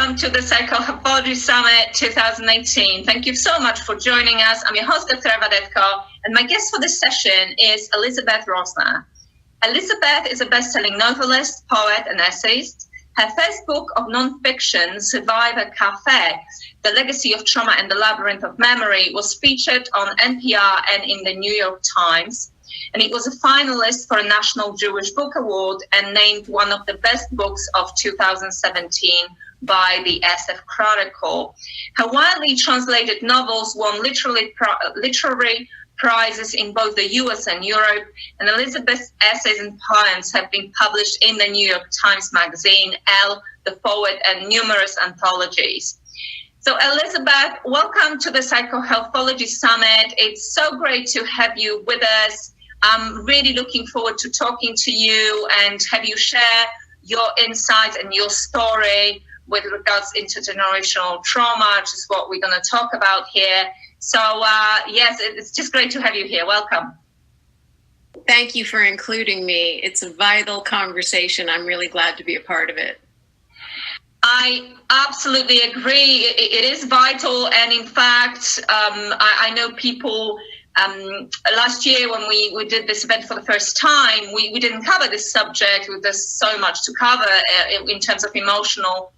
welcome to the Psychopathology Summit 2018. Thank you so much for joining us. I'm your host, Dr. Eva Detko, and my guest for this session is Elizabeth Rosner. Elizabeth is a best-selling novelist, poet, and essayist. Her first book of nonfiction, Survivor Cafe, The Legacy of Trauma and the Labyrinth of Memory, was featured on NPR and in the New York Times. And it was a finalist for a National Jewish Book Award and named one of the best books of 2017 by the SF Chronicle. Her widely translated novels won literary prizes in both the US and Europe, and Elizabeth's essays and poems have been published in the New York Times Magazine, Elle, The Forward, and numerous anthologies. So Elizabeth, welcome to the Psychohealthology Summit. It's so great to have you with us. I'm really looking forward to talking to you and have you share your insights and your story with regards to intergenerational trauma, which is what we're going to talk about here. So, yes, it's just great to have you here. Welcome. Thank you for including me. It's a vital conversation. I'm really glad to be a part of it. I absolutely agree. It is vital. And in fact, I know people... last year when we did this event for the first time, we didn't cover this subject. There's so much to cover in terms of emotional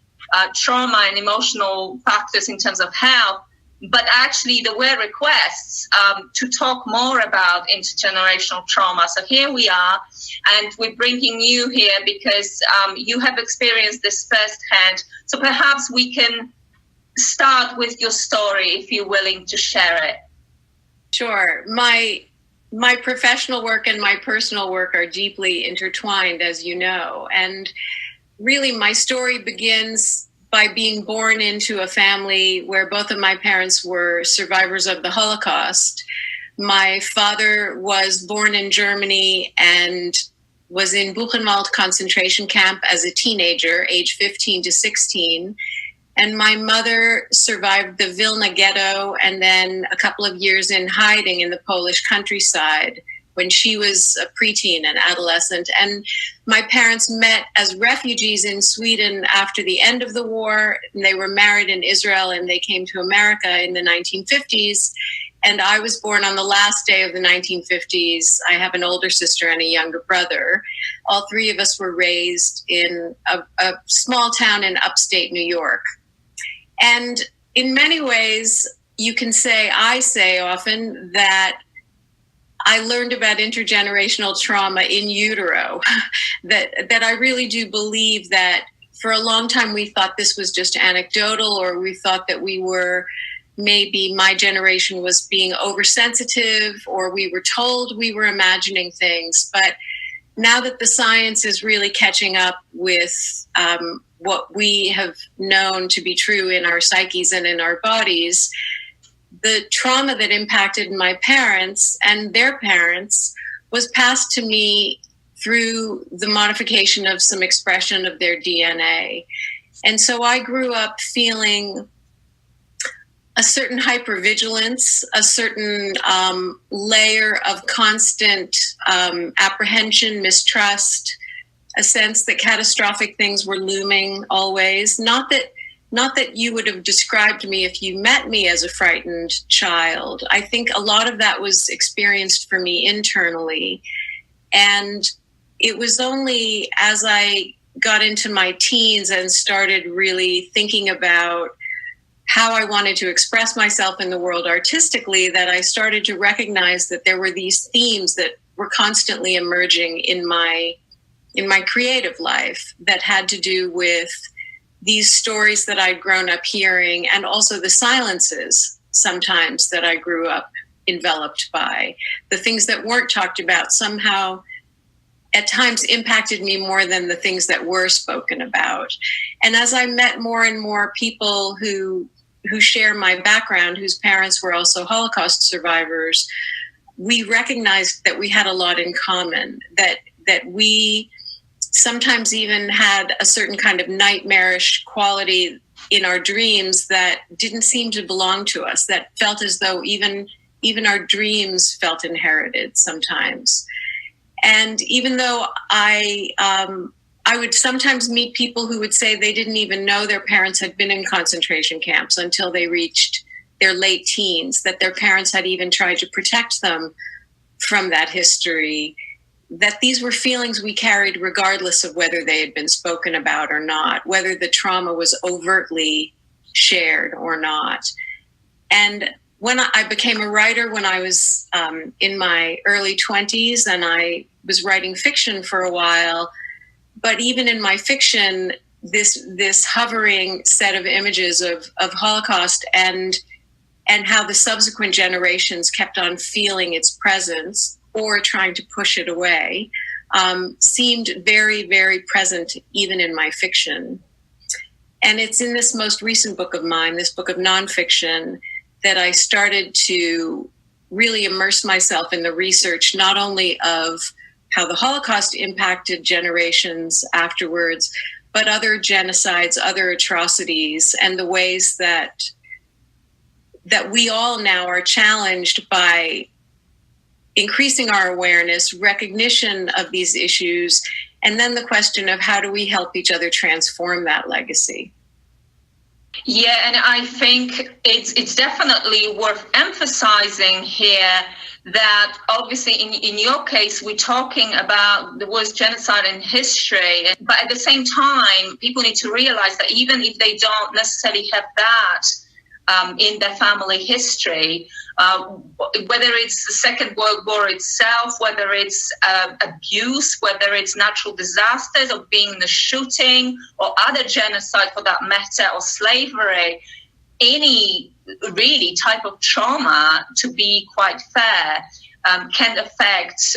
trauma and emotional factors in terms of health. But actually there were requests to talk more about intergenerational trauma. So here we are, and we're bringing you here because you have experienced this firsthand. So perhaps we can start with your story if you're willing to share it. Sure. My professional work and my personal work are deeply intertwined, as you know. And really, my story begins by being born into a family where both of my parents were survivors of the Holocaust. My father was born in Germany and was in Buchenwald concentration camp as a teenager, age 15 to 16. And my mother survived the Vilna ghetto and then a couple of years in hiding in the Polish countryside when she was a preteen and adolescent. And my parents met as refugees in Sweden after the end of the war. And they were married in Israel and they came to America in the 1950s. And I was born on the last day of the 1950s. I have an older sister and a younger brother. All three of us were raised in a small town in upstate New York. And in many ways, I say often that I learned about intergenerational trauma in utero, that I really do believe that for a long time we thought this was just anecdotal, or we thought that maybe my generation was being oversensitive, or we were told we were imagining things. But now that the science is really catching up with what we have known to be true in our psyches and in our bodies, the trauma that impacted my parents and their parents was passed to me through the modification of some expression of their DNA. And so I grew up feeling a certain hypervigilance, a certain layer of constant apprehension, mistrust, a sense that catastrophic things were looming always. Not that you would have described me if you met me as a frightened child. I think a lot of that was experienced for me internally. And it was only as I got into my teens and started really thinking about how I wanted to express myself in the world artistically that I started to recognize that there were these themes that were constantly emerging in my creative life that had to do with these stories that I'd grown up hearing, and also the silences sometimes that I grew up enveloped by. The things that weren't talked about somehow at times impacted me more than the things that were spoken about. And as I met more and more people who share my background, whose parents were also Holocaust survivors, we recognized that we had a lot in common, that we sometimes even had a certain kind of nightmarish quality in our dreams that didn't seem to belong to us, that felt as though even our dreams felt inherited sometimes. And even though I I would sometimes meet people who would say they didn't even know their parents had been in concentration camps until they reached their late teens, that their parents had even tried to protect them from that history, that these were feelings we carried regardless of whether they had been spoken about or not, whether the trauma was overtly shared or not. And when I became a writer when I was in my early 20s, and I was writing fiction for a while, but even in my fiction, this hovering set of images of Holocaust and how the subsequent generations kept on feeling its presence or trying to push it away seemed very, very present even in my fiction. And it's in this most recent book of mine, this book of nonfiction, that I started to really immerse myself in the research, not only of how the Holocaust impacted generations afterwards, but other genocides, other atrocities, and the ways that we all now are challenged by increasing our awareness, recognition of these issues, and then the question of how do we help each other transform that legacy? Yeah, and I think it's definitely worth emphasizing here that obviously in your case, we're talking about the worst genocide in history. But at the same time, people need to realize that even if they don't necessarily have that in their family history, whether it's the Second World War itself, whether it's abuse, whether it's natural disasters or being in the shooting or other genocide for that matter, or slavery, any really type of trauma, to be quite fair, can affect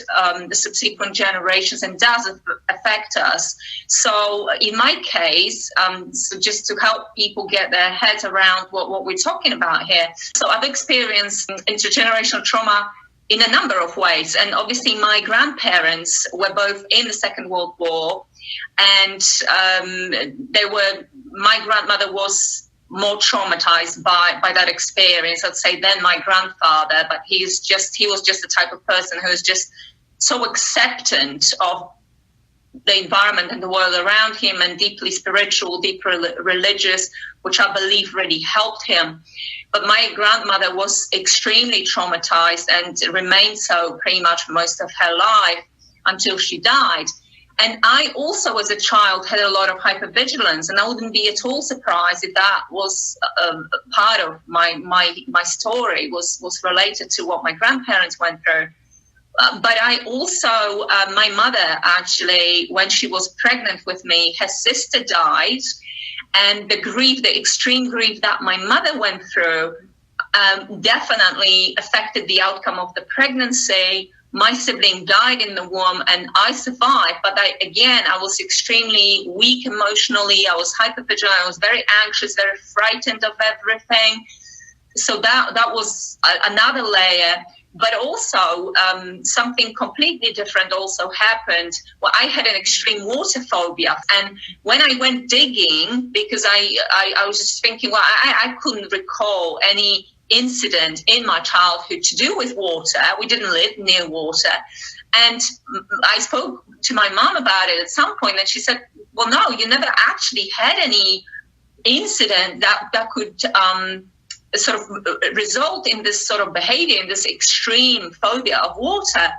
the subsequent generations and does affect us. So in my case, so just to help people get their heads around what we're talking about here. So I've experienced intergenerational trauma in a number of ways. And obviously my grandparents were both in the Second World War, and my grandmother was more traumatized by that experience, I'd say, than my grandfather. But he was just the type of person who was just so acceptant of the environment and the world around him, and deeply spiritual, deeply religious, which I believe really helped him. But my grandmother was extremely traumatized and remained so pretty much most of her life until she died. And I also, as a child, had a lot of hypervigilance, and I wouldn't be at all surprised if that was part of my story was related to what my grandparents went through. But I also, my mother actually, when she was pregnant with me, her sister died, and the extreme grief that my mother went through definitely affected the outcome of the pregnancy. My sibling died in the womb and I survived, but I was extremely weak emotionally. I was hypervigilant. I was very anxious, very frightened of everything. So that was another layer. But also something completely different also happened. Well, I had an extreme water phobia. And when I went digging, because I was just thinking, well, I couldn't recall any incident in my childhood to do with water. We didn't live near water. And I spoke to my mom about it at some point, and she said, well, no, you never actually had any incident that could sort of result in this sort of behavior, in this extreme phobia of water.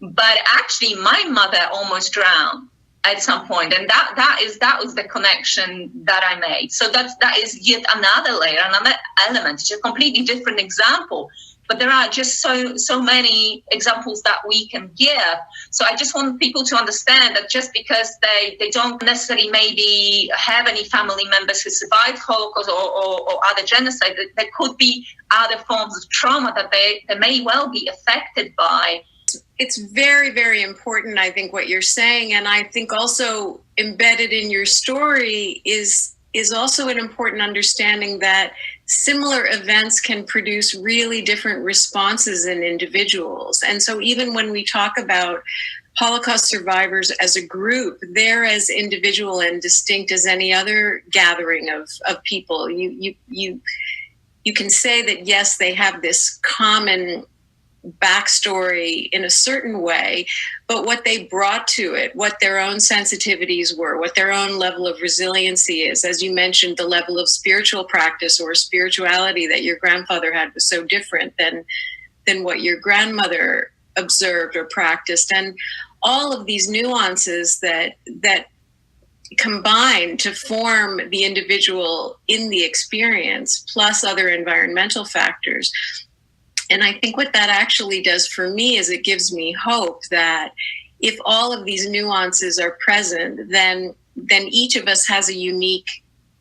But actually, my mother almost drowned at some point, and that was the connection that I made. So that is yet another layer, another element. It's a completely different example, but there are just so many examples that we can give. So I just want people to understand that just because they don't necessarily maybe have any family members who survived Holocaust or other genocide, there could be other forms of trauma that they may well be affected by. It's very, very important, I think, what you're saying. And I think also embedded in your story is also an important understanding that similar events can produce really different responses in individuals. And so even when we talk about Holocaust survivors as a group, they're as individual and distinct as any other gathering of people. You can say that, yes, they have this common backstory in a certain way, but what they brought to it, what their own sensitivities were, what their own level of resiliency is. As you mentioned, the level of spiritual practice or spirituality that your grandfather had was so different than what your grandmother observed or practiced. And all of these nuances that combine to form the individual in the experience, plus other environmental factors. And I think what that actually does for me is it gives me hope that if all of these nuances are present, then each of us has a unique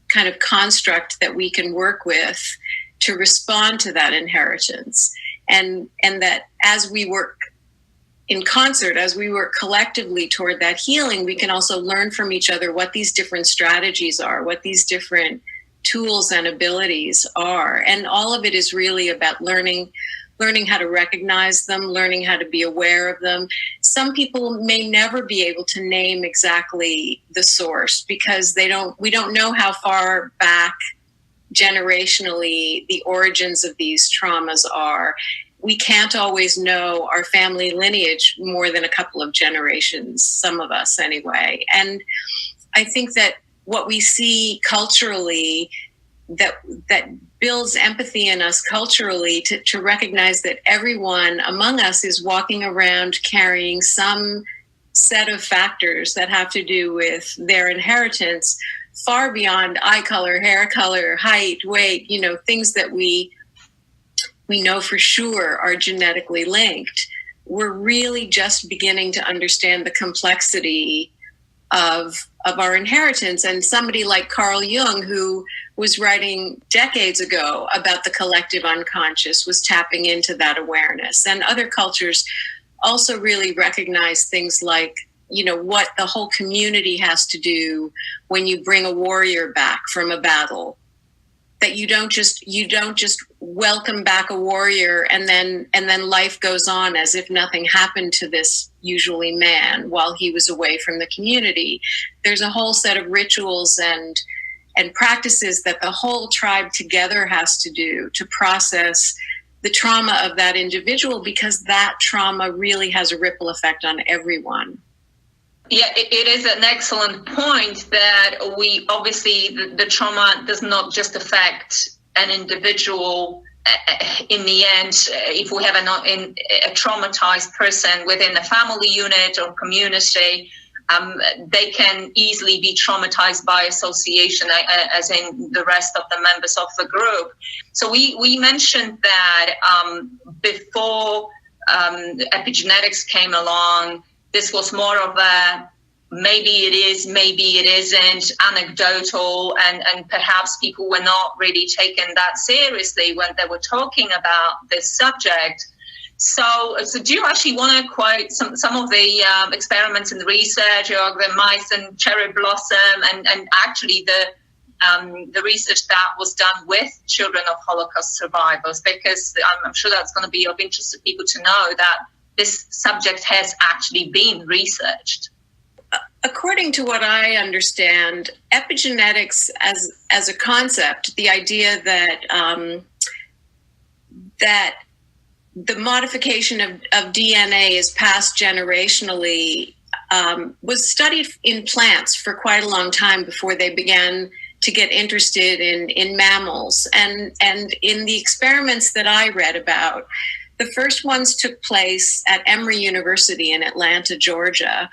kind of construct that we can work with to respond to that inheritance. And that as we work in concert, as we work collectively toward that healing, we can also learn from each other what these different strategies are, what these different tools and abilities are. And all of it is really about learning how to recognize them, learning how to be aware of them. Some people may never be able to name exactly the source because we don't know how far back generationally the origins of these traumas are. We can't always know our family lineage more than a couple of generations, some of us anyway. And I think that what we see culturally that builds empathy in us culturally to recognize that everyone among us is walking around carrying some set of factors that have to do with their inheritance far beyond eye color, hair color, height, weight, things that we know for sure are genetically linked. We're really just beginning to understand the complexity of our inheritance. And somebody like Carl Jung, who was writing decades ago about the collective unconscious, was tapping into that awareness. And other cultures also really recognize things like, what the whole community has to do when you bring a warrior back from a battle. That you don't just welcome back a warrior and then life goes on as if nothing happened to this usually man while he was away from the community. There's a whole set of rituals and practices that the whole tribe together has to do to process the trauma of that individual, because that trauma really has a ripple effect on everyone. Yeah, it is an excellent point that we obviously the trauma does not just affect an individual. In the end, if we have a traumatized person within a family unit or community, they can easily be traumatized by association, as in the rest of the members of the group. So we mentioned that before epigenetics came along, this was more of a maybe it is, maybe it isn't, anecdotal, and perhaps people were not really taking that seriously when they were talking about this subject. So do you actually want to quote some of the experiments and research, or the mice and cherry blossom, and actually the research that was done with children of Holocaust survivors? Because I'm sure that's going to be of interest to people to know that this subject has actually been researched. According to what I understand, epigenetics as a concept, the idea that that the modification of DNA is passed generationally was studied in plants for quite a long time before they began to get interested in mammals. And in the experiments that I read about, the first ones took place at Emory University in Atlanta, Georgia,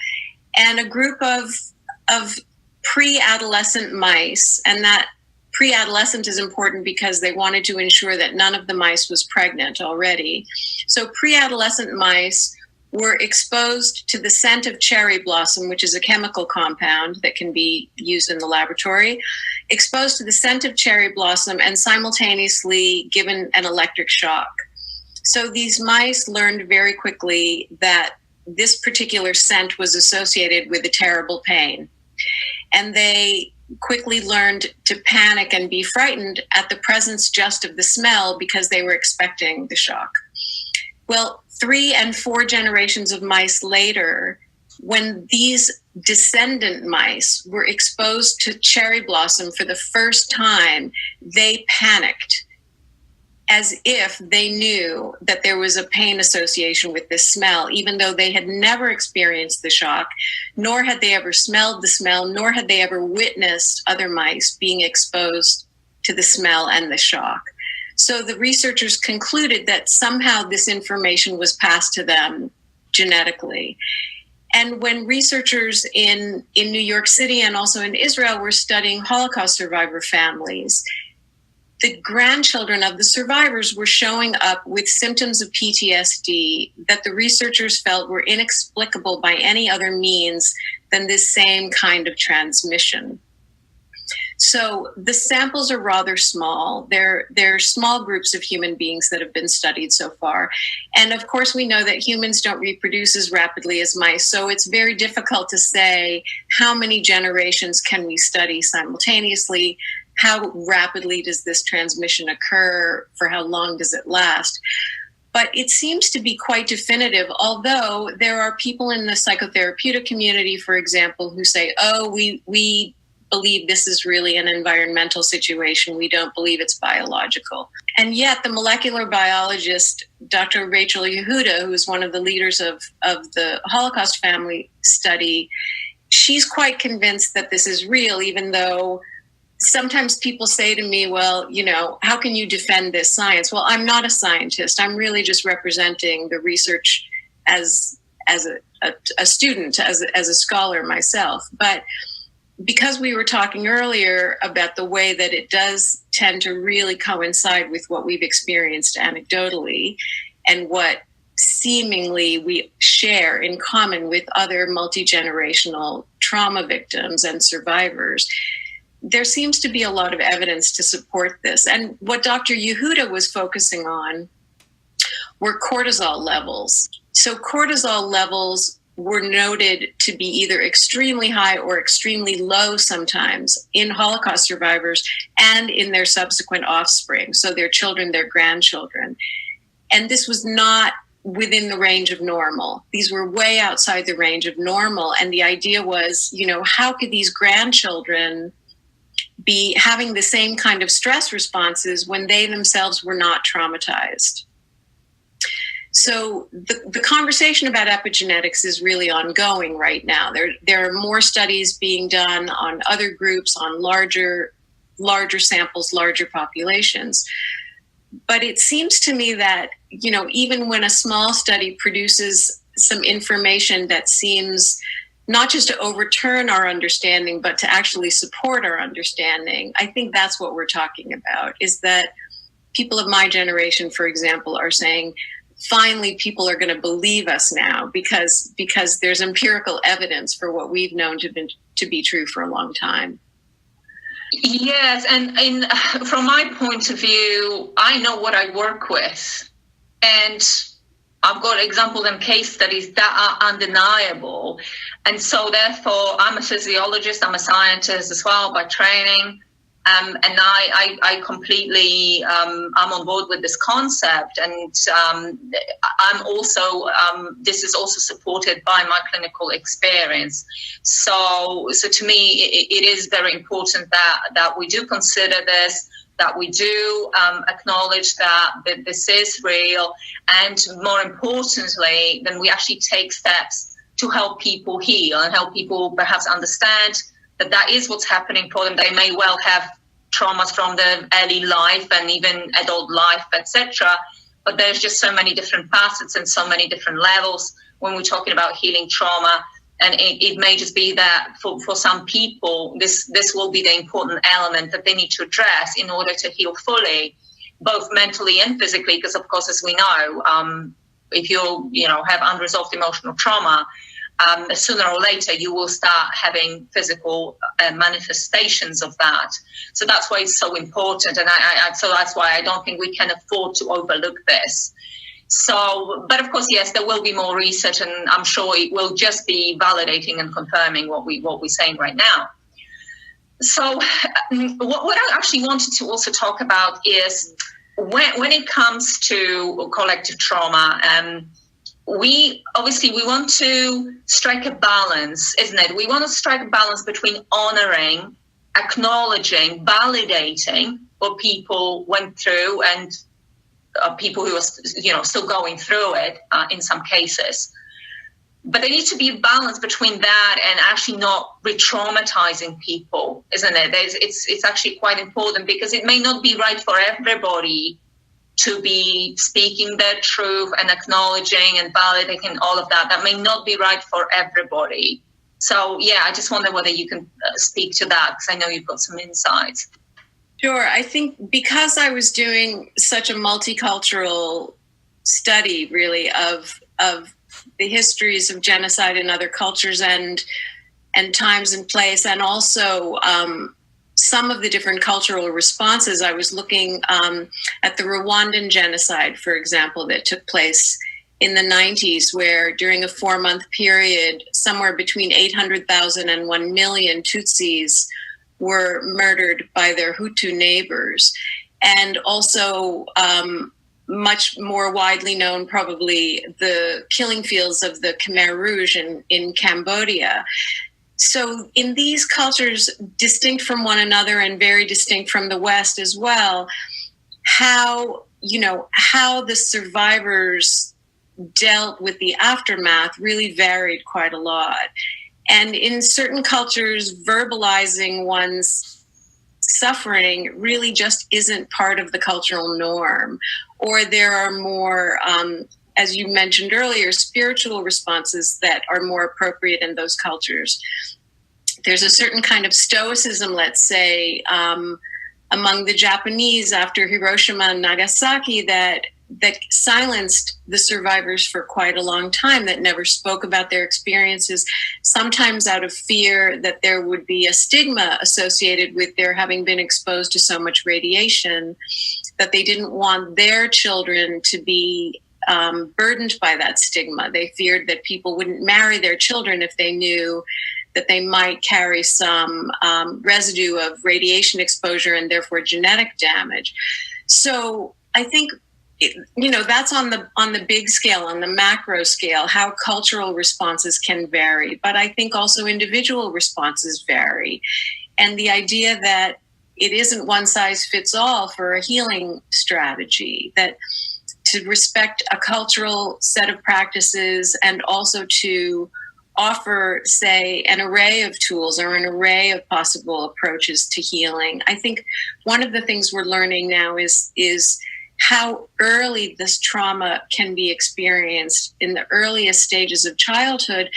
and a group of pre-adolescent mice, and that pre-adolescent is important because they wanted to ensure that none of the mice was pregnant already. So pre-adolescent mice were exposed to the scent of cherry blossom, which is a chemical compound that can be used in the laboratory, exposed to the scent of cherry blossom and simultaneously given an electric shock. So these mice learned very quickly that this particular scent was associated with a terrible pain. And they quickly learned to panic and be frightened at the presence just of the smell because they were expecting the shock. Well, 3 and 4 generations of mice later, when these descendant mice were exposed to cherry blossom for the first time, they panicked as if they knew that there was a pain association with this smell, even though they had never experienced the shock, nor had they ever smelled the smell, nor had they ever witnessed other mice being exposed to the smell and the shock. So the researchers concluded that somehow this information was passed to them genetically. And when researchers in New York City and also in Israel were studying Holocaust survivor families, the grandchildren of the survivors were showing up with symptoms of PTSD that the researchers felt were inexplicable by any other means than this same kind of transmission. So the samples are rather small. They're small groups of human beings that have been studied so far. And of course, we know that humans don't reproduce as rapidly as mice. So it's very difficult to say how many generations can we study simultaneously. How rapidly does this transmission occur? For how long does it last? But it seems to be quite definitive, although there are people in the psychotherapeutic community, for example, who say, oh, we believe this is really an environmental situation. We don't believe it's biological. And yet the molecular biologist, Dr. Rachel Yehuda, who is one of the leaders of the Holocaust family study, she's quite convinced that this is real, even though sometimes people say to me, well, you know, how can you defend this science? Well, I'm not a scientist. I'm really just representing the research as a student, as a scholar myself. But because we were talking earlier about the way that it does tend to really coincide with what we've experienced anecdotally and what seemingly we share in common with other multi-generational trauma victims and survivors, there seems to be a lot of evidence to support this. And what Dr. Yehuda was focusing on were cortisol levels. So cortisol levels were noted to be either extremely high or extremely low sometimes in Holocaust survivors and in their subsequent offspring, so their children, their grandchildren. And this was not within the range of normal. These were way outside the range of normal. And the idea was, you know, how could these grandchildren be having the same kind of stress responses when they themselves were not traumatized? So the conversation about epigenetics is really ongoing right now. There are more studies being done on other groups, on larger samples, larger populations. But it seems to me that, you know, even when a small study produces some information that seems not just to overturn our understanding, but to actually support our understanding, I think that's what we're talking about, is that people of my generation, for example, are saying, finally, people are going to believe us now because there's empirical evidence for what we've known to be true for a long time. Yes, and from my point of view, I know what I work with, and I've got examples and case studies that are undeniable. And so therefore, I'm a physiologist, I'm a scientist as well by training. And I completely, I'm on board with this concept. And I'm also, this is also supported by my clinical experience. So to me, it is very important that we do consider this, that we do acknowledge that this is real. And more importantly, then we actually take steps to help people heal and help people perhaps understand that is what's happening for them. They may well have traumas from their early life and even adult life, etc. But there's just so many different facets and so many different levels when we're talking about healing trauma. And it may just be that for some people, this will be the important element that they need to address in order to heal fully, both mentally and physically, because of course, as we know, if you have unresolved emotional trauma, sooner or later you will start having physical manifestations of that. So that's why it's so important, and so that's why I don't think we can afford to overlook this. So, but of course, yes, there will be more research, and I'm sure it will just be validating and confirming what we're saying right now. So, what I actually wanted to also talk about is when it comes to collective trauma. We want to strike a balance, isn't it? We want to strike a balance between honoring, acknowledging, validating what people went through and people who are, still going through it in some cases. But there needs to be a balance between that and actually not re-traumatizing people, isn't it? It's actually quite important, because it may not be right for everybody to be speaking their truth and acknowledging and validating all of that. That may not be right for everybody. So, yeah, I just wonder whether you can speak to that, because I know you've got some insights. Sure. I think because I was doing such a multicultural study, really, of the histories of genocide in other cultures and times and place, and also some of the different cultural responses. I was looking at the Rwandan genocide, for example, that took place in the 90s, where during a 4-month period, somewhere between 800,000 and 1 million Tutsis were murdered by their Hutu neighbors. And also, much more widely known, probably, the killing fields of the Khmer Rouge in Cambodia. So in these cultures, distinct from one another and very distinct from the West as well, how the survivors dealt with the aftermath really varied quite a lot. And in certain cultures, verbalizing one's suffering really just isn't part of the cultural norm. Or there are more, as you mentioned earlier, spiritual responses that are more appropriate in those cultures. There's a certain kind of stoicism, let's say, among the Japanese after Hiroshima and Nagasaki that silenced the survivors for quite a long time, that never spoke about their experiences, sometimes out of fear that there would be a stigma associated with their having been exposed to so much radiation, that they didn't want their children to be burdened by that stigma. They feared that people wouldn't marry their children if they knew that they might carry some residue of radiation exposure and therefore genetic damage. So I think, that's on the big scale, on the macro scale, how cultural responses can vary. But I think also individual responses vary. And the idea that it isn't one size fits all for a healing strategy, that to respect a cultural set of practices and also to offer, say, an array of tools or an array of possible approaches to healing. I think one of the things we're learning now is how early this trauma can be experienced in the earliest stages of childhood,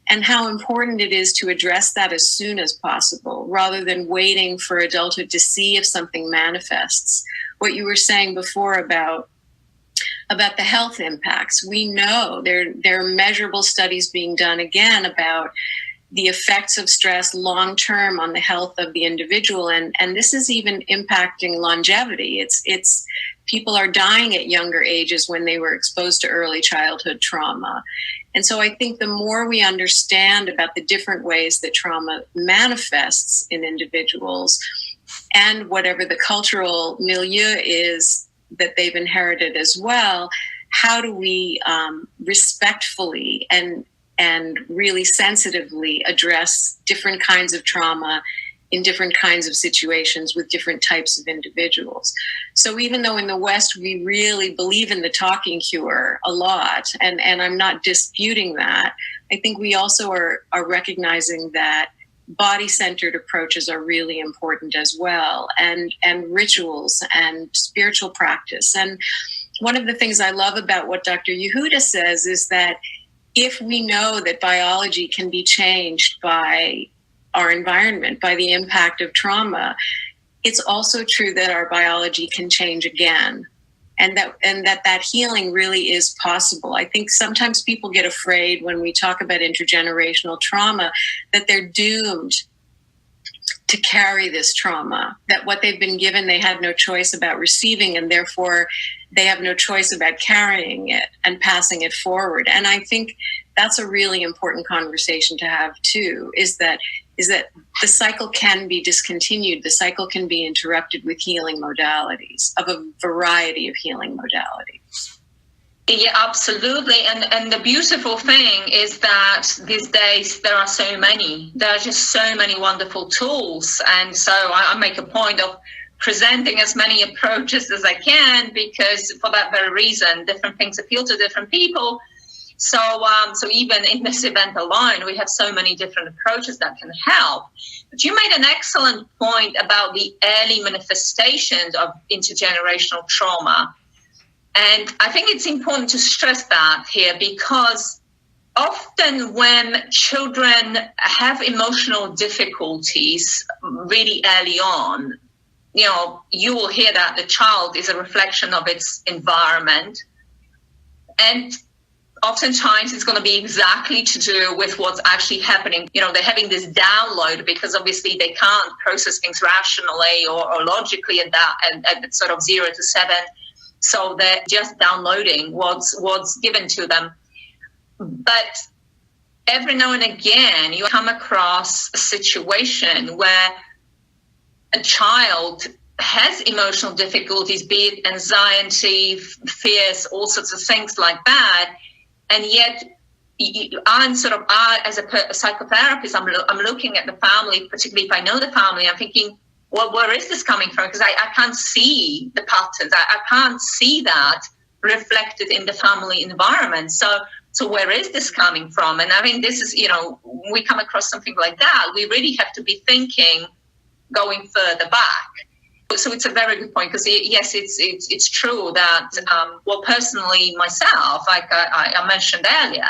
and how important it is to address that as soon as possible, rather than waiting for adulthood to see if something manifests. What you were saying before about the health impacts, we know there are measurable studies being done again about the effects of stress long-term on the health of the individual. And this is even impacting longevity. It's people are dying at younger ages when they were exposed to early childhood trauma. And so I think the more we understand about the different ways that trauma manifests in individuals, and whatever the cultural milieu is that they've inherited as well, how do we respectfully and really sensitively address different kinds of trauma in different kinds of situations with different types of individuals. So even though in the West we really believe in the talking cure a lot, and I'm not disputing that, I think we also are recognizing that body-centered approaches are really important as well, and rituals and spiritual practice. And one of the things I love about what Dr. Yehuda says is that if we know that biology can be changed by our environment, by the impact of trauma, it's also true that our biology can change again, and that healing really is possible. I think sometimes people get afraid when we talk about intergenerational trauma that they're doomed to carry this trauma, that what they've been given they had no choice about receiving, and therefore they have no choice about carrying it and passing it forward. And I think that's a really important conversation to have too, is that the cycle can be discontinued. The cycle can be interrupted with healing modalities, of a variety of healing modalities. Yeah, absolutely. And the beautiful thing is that these days there are so many. There are just so many wonderful tools. And so I make a point of presenting as many approaches as I can, because for that very reason, different things appeal to different people. So even in this event alone, we have so many different approaches that can help. But you made an excellent point about the early manifestations of intergenerational trauma. And I think it's important to stress that here, because often when children have emotional difficulties really early on, you will hear that the child is a reflection of its environment. And oftentimes it's going to be exactly to do with what's actually happening. They're having this download because obviously they can't process things rationally or logically at sort of 0 to 7. So they're just downloading what's given to them. But every now and again, you come across a situation where a child has emotional difficulties, be it anxiety, fears, all sorts of things like that. And yet, as a psychotherapist, I'm looking at the family, particularly if I know the family, I'm thinking, well, where is this coming from? Because I can't see the patterns. I can't see that reflected in the family environment. So where is this coming from? And I mean, this is, when we come across something like that, we really have to be thinking going further back. So it's a very good point, because yes, it's true that, personally myself, like I mentioned earlier,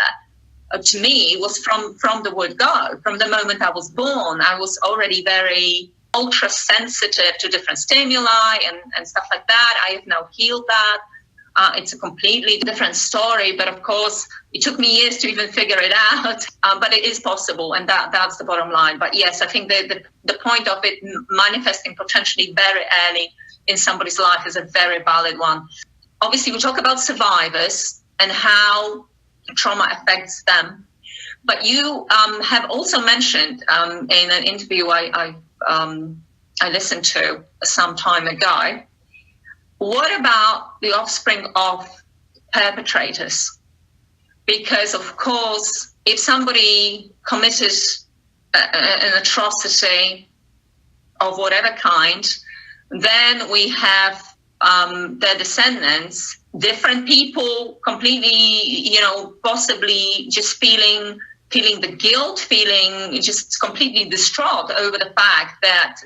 to me was from the word go. From the moment I was born, I was already very ultra sensitive to different stimuli and stuff like that. I have now healed that. It's a completely different story, but of course it took me years to even figure it out, but it is possible, and that's the bottom line. But yes, I think the point of it manifesting potentially very early in somebody's life is a very valid one. Obviously, we talk about survivors and how trauma affects them, but you have also mentioned in an interview I listened to some time ago, what about the offspring of perpetrators? Because, of course, if somebody committed an atrocity of whatever kind, then we have their descendants, different people, completely, possibly just feeling the guilt, feeling just completely distraught over the fact that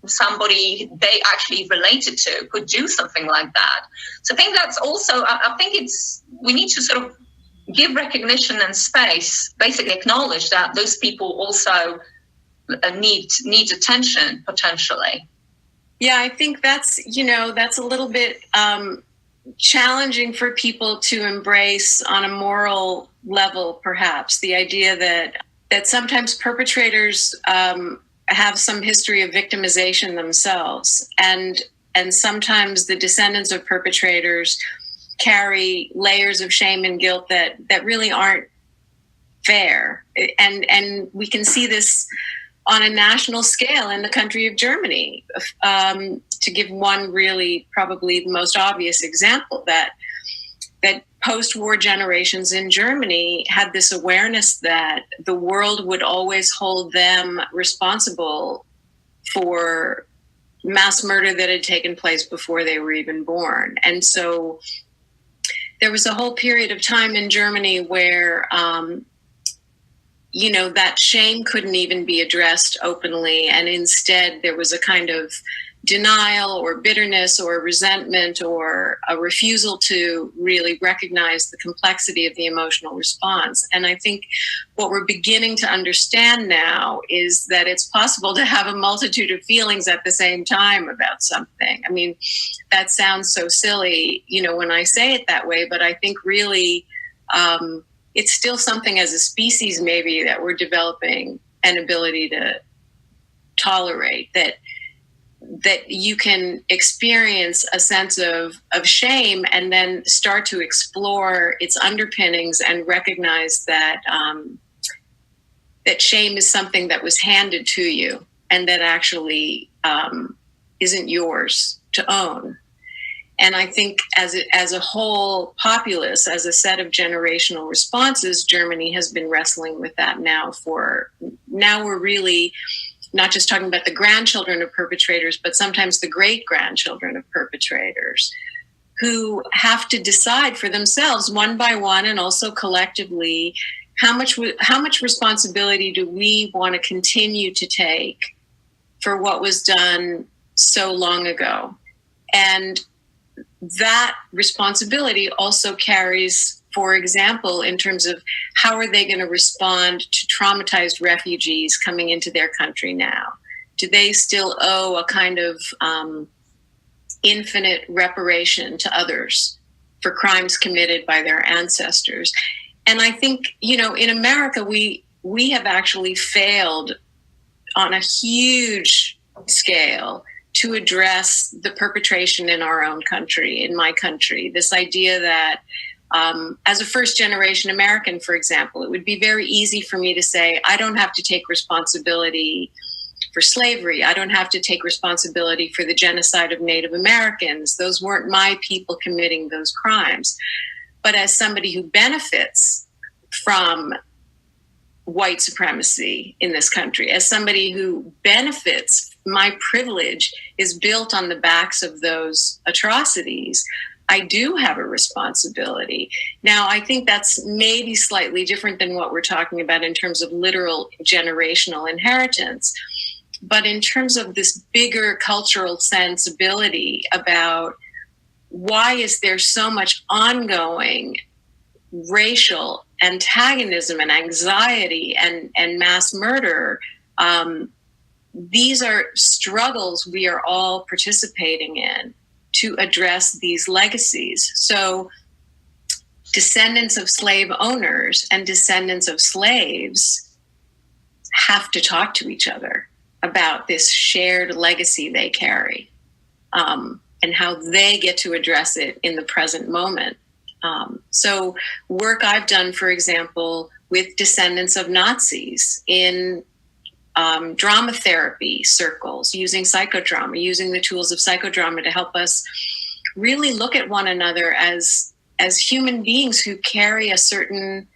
somebody they actually related to could do something like that. So I think that's also, we need to sort of give recognition and space, basically acknowledge that those people also need attention potentially. Yeah, I think that's a little bit challenging for people to embrace on a moral level, perhaps. The idea that sometimes perpetrators have some history of victimization themselves, and sometimes the descendants of perpetrators carry layers of shame and guilt that really aren't fair. And we can see this on a national scale in the country of Germany. To give one really probably the most obvious example, that post-war generations in Germany had this awareness that the world would always hold them responsible for mass murder that had taken place before they were even born. And so there was a whole period of time in Germany where, that shame couldn't even be addressed openly. And instead there was a kind of denial or bitterness or resentment or a refusal to really recognize the complexity of the emotional response. And I think what we're beginning to understand now is that it's possible to have a multitude of feelings at the same time about something. I mean, that sounds so silly, when I say it that way, but I think really it's still something as a species maybe that we're developing an ability to tolerate, that you can experience a sense of shame and then start to explore its underpinnings and recognize that that shame is something that was handed to you and that actually isn't yours to own. And I think as a whole populace, as a set of generational responses, Germany has been wrestling with that now we're really not just talking about the grandchildren of perpetrators, but sometimes the great-grandchildren of perpetrators, who have to decide for themselves one by one and also collectively, how much responsibility do we want to continue to take for what was done so long ago? And that responsibility also carries, for example, in terms of how are they going to respond to traumatized refugees coming into their country now? Do they still owe a kind of infinite reparation to others for crimes committed by their ancestors? And I think, in America, we have actually failed on a huge scale to address the perpetration in our own country, in my country. This idea that as a first-generation American, for example, it would be very easy for me to say, I don't have to take responsibility for slavery. I don't have to take responsibility for the genocide of Native Americans. Those weren't my people committing those crimes. But as somebody who benefits from white supremacy in this country, as somebody who benefits, my privilege is built on the backs of those atrocities, I do have a responsibility. Now, I think that's maybe slightly different than what we're talking about in terms of literal generational inheritance. But in terms of this bigger cultural sensibility about why is there so much ongoing racial antagonism and anxiety and mass murder, these are struggles we are all participating in to address these legacies. So descendants of slave owners and descendants of slaves have to talk to each other about this shared legacy they carry, and how they get to address it in the present moment. So work I've done, for example, with descendants of Nazis in drama therapy circles, using psychodrama, using the tools of psychodrama to help us really look at one another as human beings who carry a certain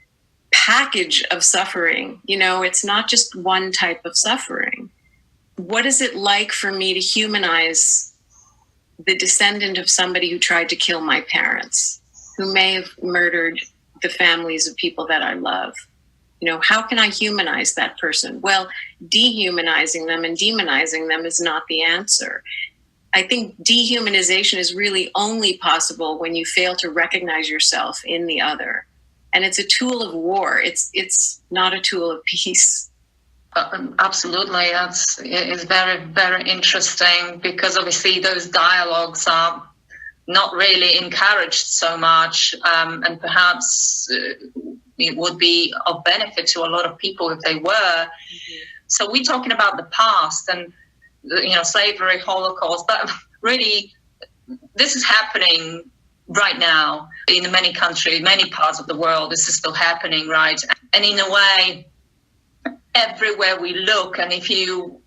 package of suffering. It's not just one type of suffering. What is it like for me to humanize the descendant of somebody who tried to kill my parents, who may have murdered the families of people that I love? How can I humanize that person? Well, dehumanizing them and demonizing them is not the answer. I think dehumanization is really only possible when you fail to recognize yourself in the other. And it's a tool of war. It's not a tool of peace. Absolutely. It's very, very interesting, because obviously those dialogues are not really encouraged so much, and perhaps it would be of benefit to a lot of people if they were. Mm-hmm. So we're talking about the past and slavery, Holocaust, but really this is happening right now in many countries, many parts of the world. This is still happening, right? And in a way, everywhere we look, and if you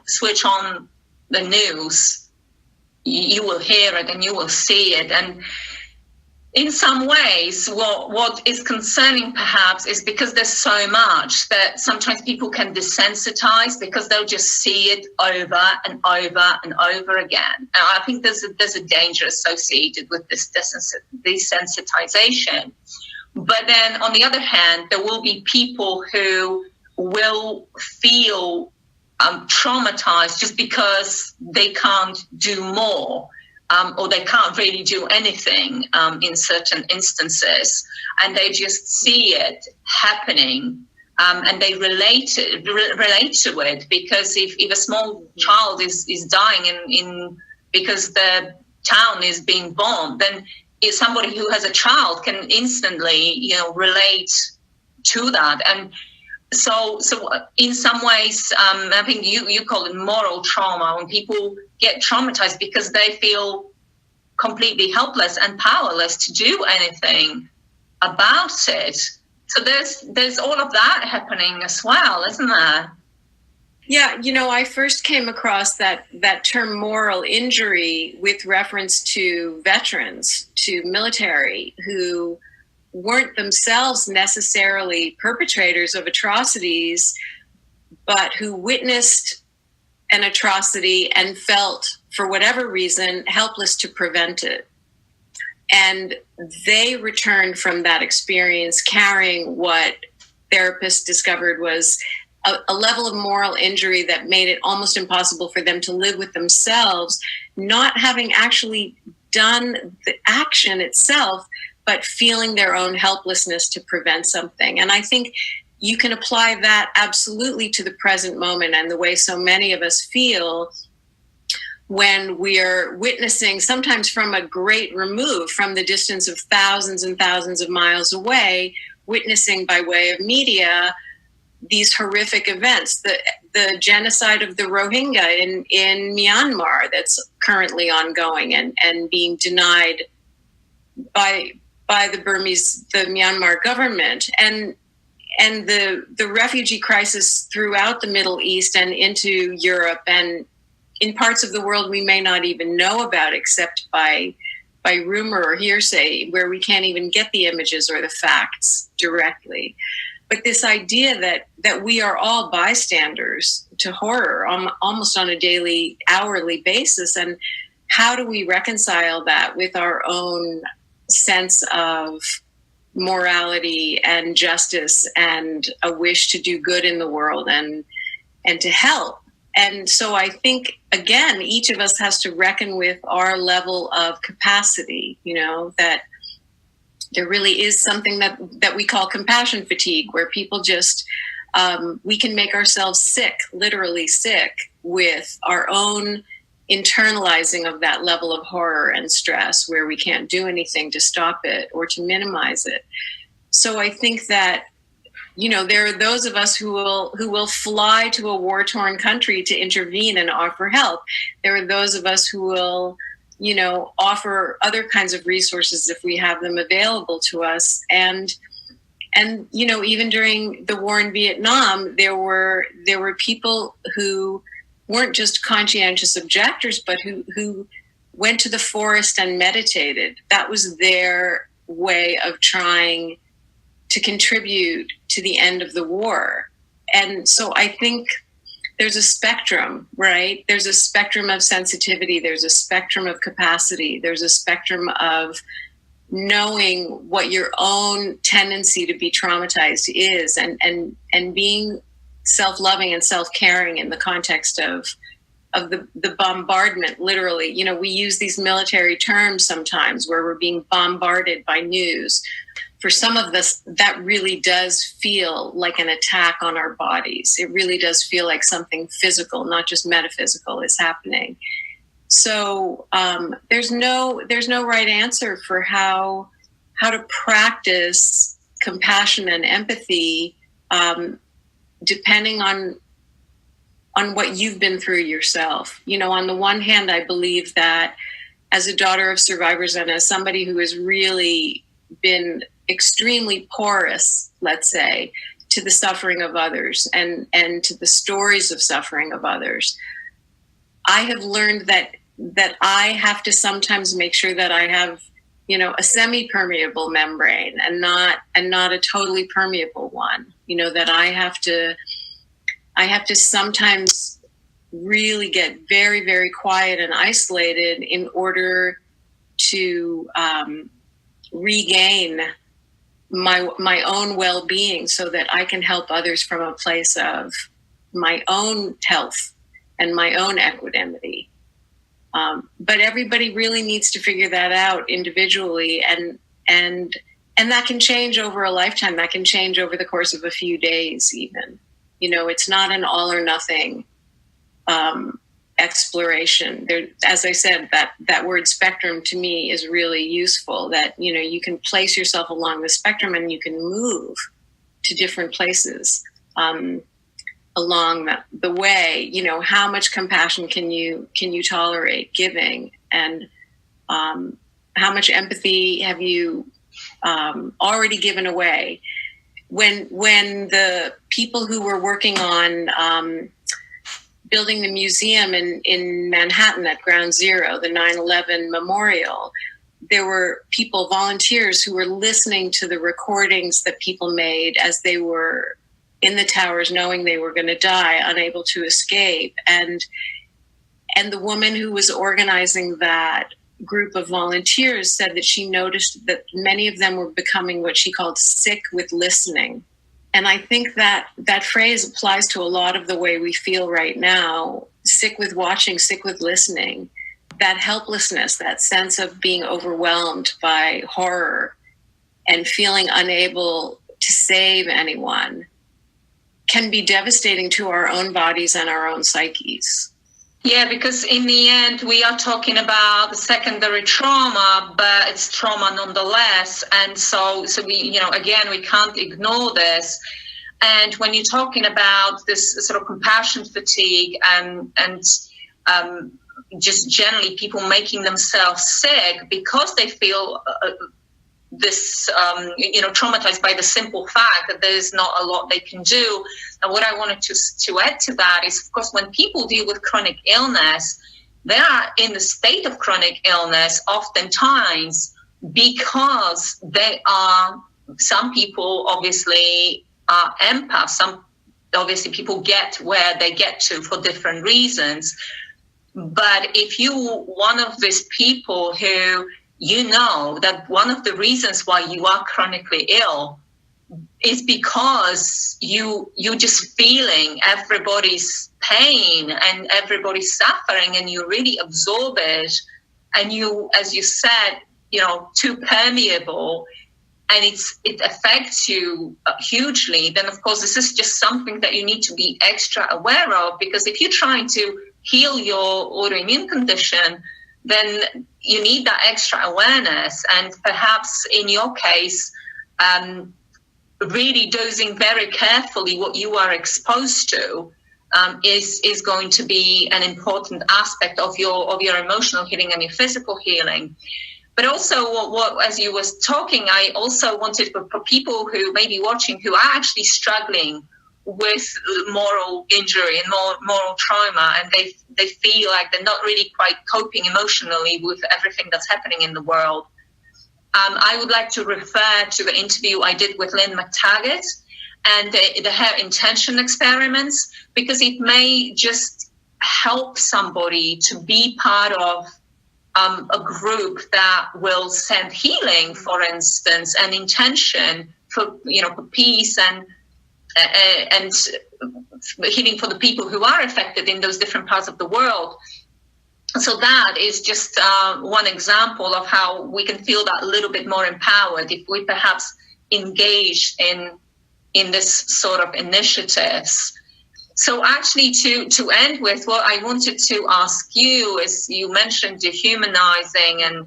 switch on the news, you will hear it and you will see it. And in some ways, what is concerning perhaps is because there's so much that sometimes people can desensitize, because they'll just see it over and over and over again. And I think there's a danger associated with this desensitization. But then on the other hand, there will be people who will feel traumatized just because they can't do more, or they can't really do anything in certain instances, and they just see it happening, and they relate to it, because if a small child is dying in because the town is being bombed, then somebody who has a child can instantly relate to that. And so in some ways, I think you call it moral trauma, when people get traumatized because they feel completely helpless and powerless to do anything about it. So there's all of that happening as well, isn't there? Yeah, I first came across that term moral injury with reference to veterans, to military, who weren't themselves necessarily perpetrators of atrocities, but who witnessed an atrocity and felt, for whatever reason, helpless to prevent it. And they returned from that experience carrying what therapists discovered was a level of moral injury that made it almost impossible for them to live with themselves, not having actually done the action itself, but feeling their own helplessness to prevent something. And I think you can apply that absolutely to the present moment and the way so many of us feel when we are witnessing, sometimes from a great remove, from the distance of thousands and thousands of miles away, witnessing by way of media these horrific events, the genocide of the Rohingya in Myanmar that's currently ongoing and being denied by the Myanmar government, and the refugee crisis throughout the Middle East and into Europe and in parts of the world we may not even know about except by rumor or hearsay, where we can't even get the images or the facts directly. But this idea that we are all bystanders to horror almost on a daily, hourly basis, and how do we reconcile that with our own sense of morality and justice and a wish to do good in the world and to help? And so I think, again, each of us has to reckon with our level of capacity, that there really is something that we call compassion fatigue, where people just, we can make ourselves sick, literally sick, with our own internalizing of that level of horror and stress, where we can't do anything to stop it or to minimize it. So I think that, there are those of us who will fly to a war-torn country to intervene and offer help. There are those of us who will, offer other kinds of resources if we have them available to us. And even during the war in Vietnam, there were people who weren't just conscientious objectors, but who went to the forest and meditated. That was their way of trying to contribute to the end of the war. And so I think there's a spectrum, right? There's a spectrum of sensitivity. There's a spectrum of capacity. There's a spectrum of knowing what your own tendency to be traumatized is, and being self-loving and self-caring in the context of the bombardment, literally. We use these military terms sometimes where we're being bombarded by news. For some of us, that really does feel like an attack on our bodies. It really does feel like something physical, not just metaphysical, is happening. So there's no right answer for how to practice compassion and empathy, depending on what you've been through yourself. On the one hand, I believe that as a daughter of survivors and as somebody who has really been extremely porous, let's say, to the suffering of others and to the stories of suffering of others, I have learned that I have to sometimes make sure that I have, a semi-permeable membrane and not a totally permeable one. That I have to sometimes really get very, very quiet and isolated in order to regain my own well-being, so that I can help others from a place of my own health and my own equanimity. But everybody really needs to figure that out individually, and that can change over a lifetime. That can change over the course of a few days, even. It's not an all or nothing exploration. There, as I said, that word spectrum to me is really useful. That you can place yourself along the spectrum and you can move to different places along the way. How much compassion can you tolerate giving, and how much empathy have you already given away? When the people who were working on building the museum in Manhattan at Ground Zero, the 9/11 memorial, there were volunteers who were listening to the recordings that people made as they were in the towers knowing they were going to die, unable to escape. And the woman who was organizing that group of volunteers said that she noticed that many of them were becoming what she called sick with listening. And I think that that phrase applies to a lot of the way we feel right now, sick with watching, sick with listening. That helplessness, that sense of being overwhelmed by horror and feeling unable to save anyone can be devastating to our own bodies and our own psyches. Yeah, because in the end, we are talking about the secondary trauma, but it's trauma nonetheless. And so we, again, we can't ignore this. And when you're talking about this sort of compassion fatigue and just generally people making themselves sick because they feel traumatized by the simple fact that there's not a lot they can do. And what I wanted to add to that is, of course, when people deal with chronic illness, they are in the state of chronic illness oftentimes because they are, some people obviously are empaths. Some obviously people get where they get to for different reasons. But if you're one of these people who you know that one of the reasons why you are chronically ill is because you're just feeling everybody's pain and everybody's suffering, and you really absorb it, and you, as you said, too permeable, and it affects you hugely, then of course this is just something that you need to be extra aware of, because if you're trying to heal your autoimmune condition, then you need that extra awareness. And perhaps in your case, really dosing very carefully what you are exposed to is going to be an important aspect of your emotional healing and your physical healing. But also, what as you was talking, I also wanted for people who may be watching who are actually struggling with moral injury and moral trauma, and they feel like they're not really quite coping emotionally with everything that's happening in the world. I would like to refer to the interview I did with Lynn McTaggart and her intention experiments, because it may just help somebody to be part of a group that will send healing, for instance, and intention for peace and healing for the people who are affected in those different parts of the world. So that is just one example of how we can feel that a little bit more empowered if we perhaps engage in this sort of initiatives. So actually to end with, what I wanted to ask you is, you mentioned dehumanizing, and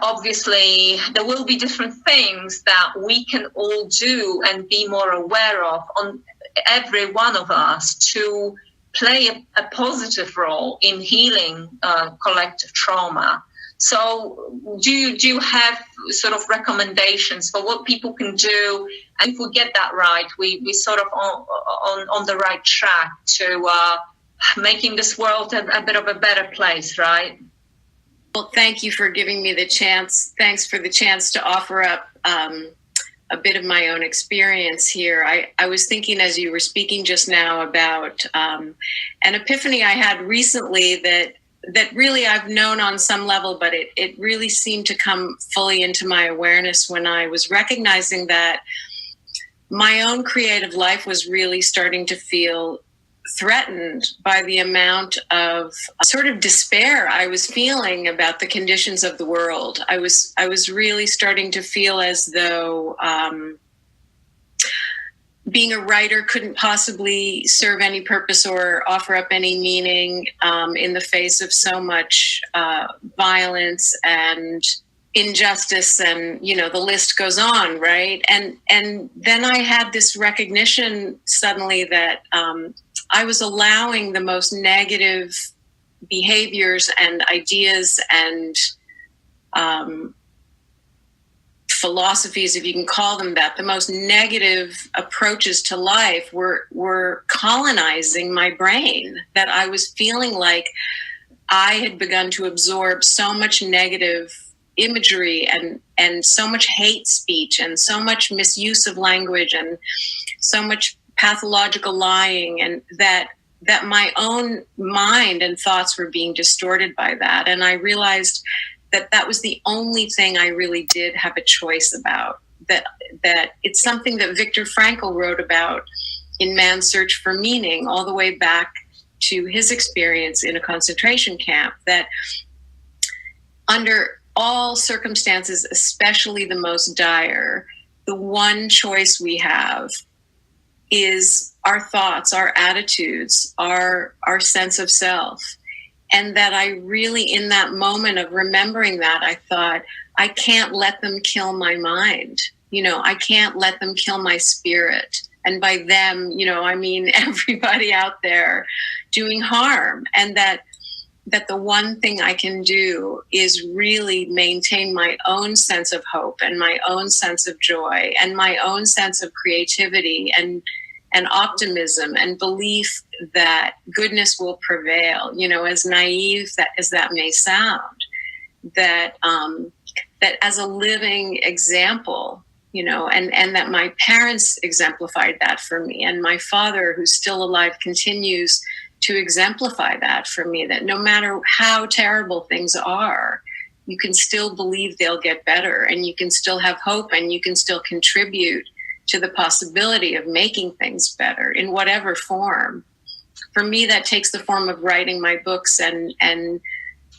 obviously there will be different things that we can all do and be more aware of, on every one of us, to play a positive role in healing collective trauma. So do you have sort of recommendations for what people can do? And if we get that right, we sort of on the right track to making this world a bit of a better place, right? Well, thank you for giving me the chance. Thanks for the chance to offer up a bit of my own experience here. I was thinking as you were speaking just now about an epiphany I had recently that really I've known on some level, but it really seemed to come fully into my awareness when I was recognizing that my own creative life was really starting to feel threatened by the amount of sort of despair I was feeling about the conditions of the world. I was really starting to feel as though being a writer couldn't possibly serve any purpose or offer up any meaning in the face of so much violence and injustice, and the list goes on, right? And then I had this recognition suddenly that I was allowing the most negative behaviors and ideas and philosophies, if you can call them that, the most negative approaches to life were colonizing my brain, that I was feeling like I had begun to absorb so much negative imagery and so much hate speech and so much misuse of language and so much pathological lying, and that my own mind and thoughts were being distorted by that. And I realized that was the only thing I really did have a choice about, that it's something that Viktor Frankl wrote about in Man's Search for Meaning, all the way back to his experience in a concentration camp, that under all circumstances, especially the most dire, the one choice we have is our thoughts, our attitudes, our sense of self. And that I really, in that moment of remembering that, I thought, I can't let them kill my mind. I can't let them kill my spirit. And by them, I mean everybody out there doing harm. And that the one thing I can do is really maintain my own sense of hope and my own sense of joy and my own sense of creativity and optimism and belief that goodness will prevail, as naive as that may sound, that as a living example, and that my parents exemplified that for me, and my father, who's still alive, continues to exemplify that for me, that no matter how terrible things are, you can still believe they'll get better, and you can still have hope, and you can still contribute to the possibility of making things better in whatever form. For me, that takes the form of writing my books and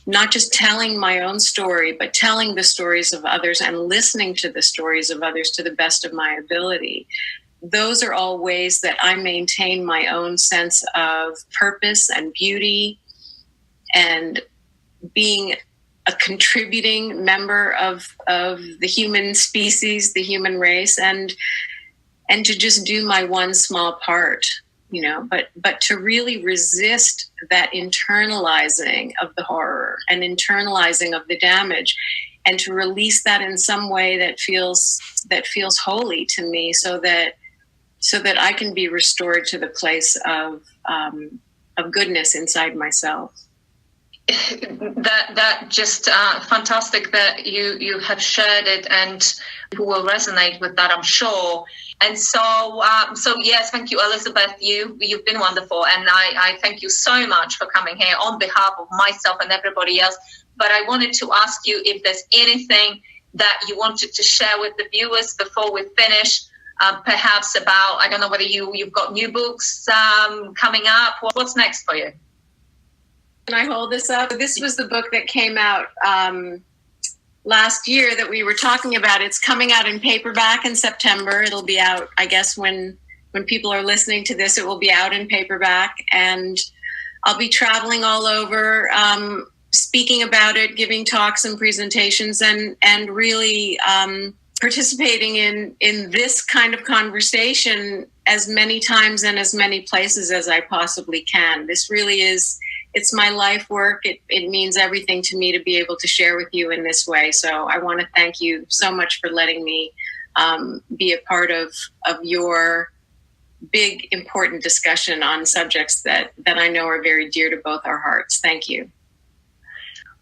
not just telling my own story, but telling the stories of others and listening to the stories of others to the best of my ability. Those are all ways that I maintain my own sense of purpose and beauty and being a contributing member of the human species, the human race, and to just do my one small part, but to really resist that internalizing of the horror and internalizing of the damage, and to release that in some way that feels holy to me, so that I can be restored to the place of goodness inside myself. That just fantastic that you have shared it, and who will resonate with that, I'm sure. And so yes, thank you, Elizabeth. You've been wonderful, and I thank you so much for coming here on behalf of myself and everybody else. But I wanted to ask you if there's anything that you wanted to share with the viewers before we finish. Perhaps about, I don't know whether you've got new books coming up. What's next for you? Can I hold this up? This was the book that came out last year that we were talking about. It's coming out in paperback in September. It'll be out, I guess, when people are listening to this, it will be out in paperback. And I'll be traveling all over, speaking about it, giving talks and presentations, and really participating in this kind of conversation as many times and as many places as I possibly can. This really is, it's my life work. It means everything to me to be able to share with you in this way. So I want to thank you so much for letting me be a part of your big, important discussion on subjects that I know are very dear to both our hearts. Thank you.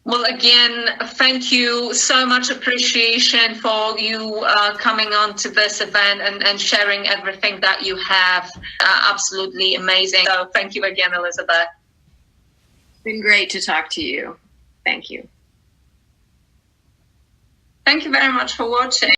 Well, again, thank you so much. Appreciation for you coming on to this event and sharing everything that you have. Absolutely amazing. So thank you again, Elizabeth. It's been great to talk to you. Thank you. Thank you very much for watching.